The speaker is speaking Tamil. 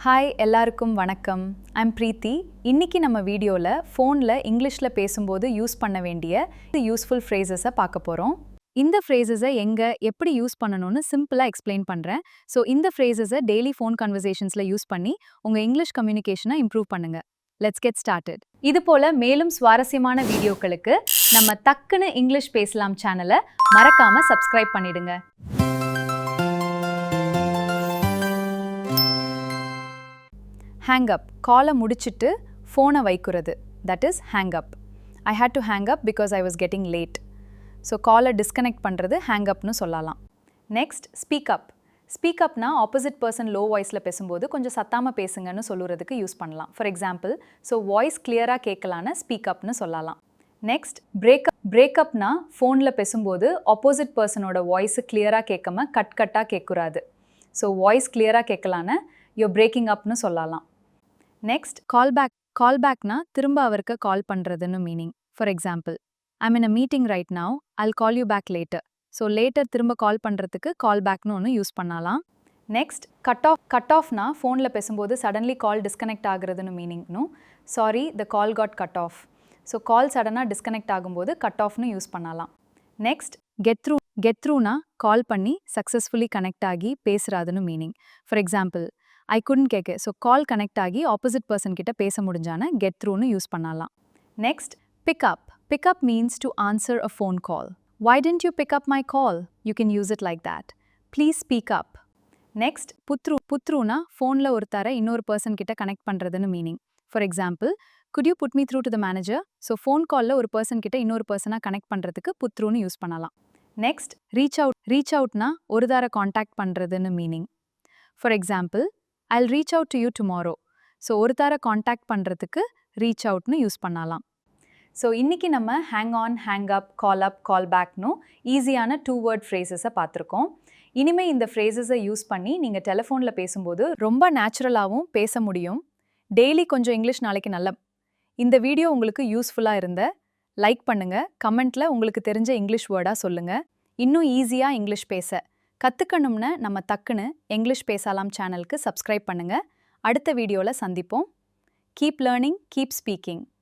ஹாய் எல்லாருக்கும் வணக்கம். ஐம் பிரீத்தி. இன்னைக்கு நம்ம வீடியோவில் ஃபோனில் இங்கிலீஷில் பேசும்போது யூஸ் பண்ண வேண்டிய யூஸ்ஃபுல் ஃப்ரேசஸை பார்க்க போகிறோம். இந்த ஃப்ரேசஸை எங்கே எப்படி யூஸ் பண்ணணும்னு சிம்பிளாக எக்ஸ்பிளைன் பண்ணுறேன். ஸோ இந்த ஃப்ரேசஸை டெய்லி ஃபோன் கன்வர்சேஷன்ஸில் யூஸ் பண்ணி உங்கள் இங்கிலீஷ் கம்யூனிகேஷனை இம்ப்ரூவ் பண்ணுங்கள். Let's get started. இது போல் மேலும் சுவாரஸ்யமான வீடியோக்களுக்கு நம்ம டக்குன்னு இங்கிலீஷ் பேசலாம் சேனலை மறக்காமல் சப்ஸ்கிரைப் பண்ணிடுங்க. Hang up. காலை முடிச்சிட்டு ஃபோனை வைக்கிறது. That is hang up. I had to hang up because I was getting late. So காலை டிஸ்கனெக்ட் பண்ணுறது hang upனு சொல்லலாம். Next speak up. ஸ்பீக் அப்னா ஆப்போசிட் பர்சன் லோ வாய்ஸில் பேசும்போது கொஞ்சம் சத்தாமல் பேசுங்கன்னு சொல்லுறதுக்கு யூஸ் பண்ணலாம். ஃபார் எக்ஸாம்பிள், ஸோ வாய்ஸ் கிளியராக கேட்கலான்னு ஸ்பீக் அப்னு சொல்லலாம். நெக்ஸ்ட் பிரேக்கப்னா ஃபோனில் பேசும்போது ஆப்போசிட் பர்சனோட வாய்ஸு கிளியராக கேட்காம கட்டாக கேட்குறாது. ஸோ வாய்ஸ் கிளியராக கேட்கலான்னு யோ பிரேக்கிங் அப்னு சொல்லலாம். நெக்ஸ்ட் கால்பேக்னா திரும்ப அவருக்கு கால் பண்ணுறதுன்னு meaning. For example, I'm in a meeting right now, I'll call you back later. So later திரும்ப கால் பண்ணுறதுக்கு கால் பேக்னு ஒன்று யூஸ் பண்ணலாம். நெக்ஸ்ட் கட் ஆஃப்னா ஃபோனில் பேசும்போது சடன்லி கால் டிஸ்கனெக்ட் ஆகுறதுன்னு மீனிங்னும். Sorry, the call got cut off. So call சடனாக டிஸ்கனெக்ட் ஆகும்போது கட் ஆஃப்னு யூஸ் பண்ணலாம். நெக்ஸ்ட் கெட் த்ரூனா கால் பண்ணி சக்ஸஸ்ஃபுல்லி கனெக்ட் ஆகி பேசுறாதுன்னு meaning. For example, I couldn't கேட்க. ஸோ கால் கனெக்ட் ஆகி ஆப்போசிட் பர்சன் கிட்ட பேச முடிஞ்சான கெட் த்ரூன்னு யூஸ் பண்ணலாம். Next pick up means to answer a phone call. Why didn't you pick up my call? You can use it like that. Please speak up. Next புத்ரூனா ஃபோனில் ஒருத்தரை இன்னொரு பர்சன் கிட்ட கனெக்ட் பண்ணுறதுன்னு meaning. For example, could you put me through to the manager? So phone காலில் ஒரு பர்சன் கிட்ட இன்னொரு பர்சனாக கனெக்ட் பண்ணுறதுக்கு புத்ரூன்னு யூஸ் பண்ணலாம். நெக்ஸ்ட் ரீச் அவுட்னா ஒரு தர காண்டாக்ட் பண்ணுறதுன்னு meaning. For example, I'll reach out to you tomorrow. So ஒரு தர காண்டாக்ட் பண்ணுறதுக்கு ரீச் அவுட்னு யூஸ் பண்ணலாம். ஸோ இன்றைக்கி நம்ம ஹேங் ஆன், ஹேங் அப், கால் பேக்னும் ஈஸியான 2 வேர்ட் ஃப்ரேசஸை பார்த்துருக்கோம். இனிமேல் இந்த ஃப்ரேசஸை யூஸ் பண்ணி நீங்கள் டெலிஃபோனில் பேசும்போது ரொம்ப நேச்சுரலாகவும் பேச முடியும். டெய்லி கொஞ்சம் இங்கிலீஷ் நாளைக்கு நல்ல. இந்த வீடியோ உங்களுக்கு யூஸ்ஃபுல்லாக இருந்த லைக் பண்ணுங்கள். கமெண்ட்டில் உங்களுக்கு தெரிஞ்ச இங்கிலீஷ் வேர்டாக சொல்லுங்கள். இன்னும் ஈஸியாக இங்கிலீஷ் பேச கற்றுக்கணும்னு நம்ம டக்குன்னு இங்கிலீஷ் பேசலாம் சேனலுக்கு சப்ஸ்கிரைப் பண்ணுங்கள். அடுத்த வீடியோவில் சந்திப்போம். Keep learning, keep speaking.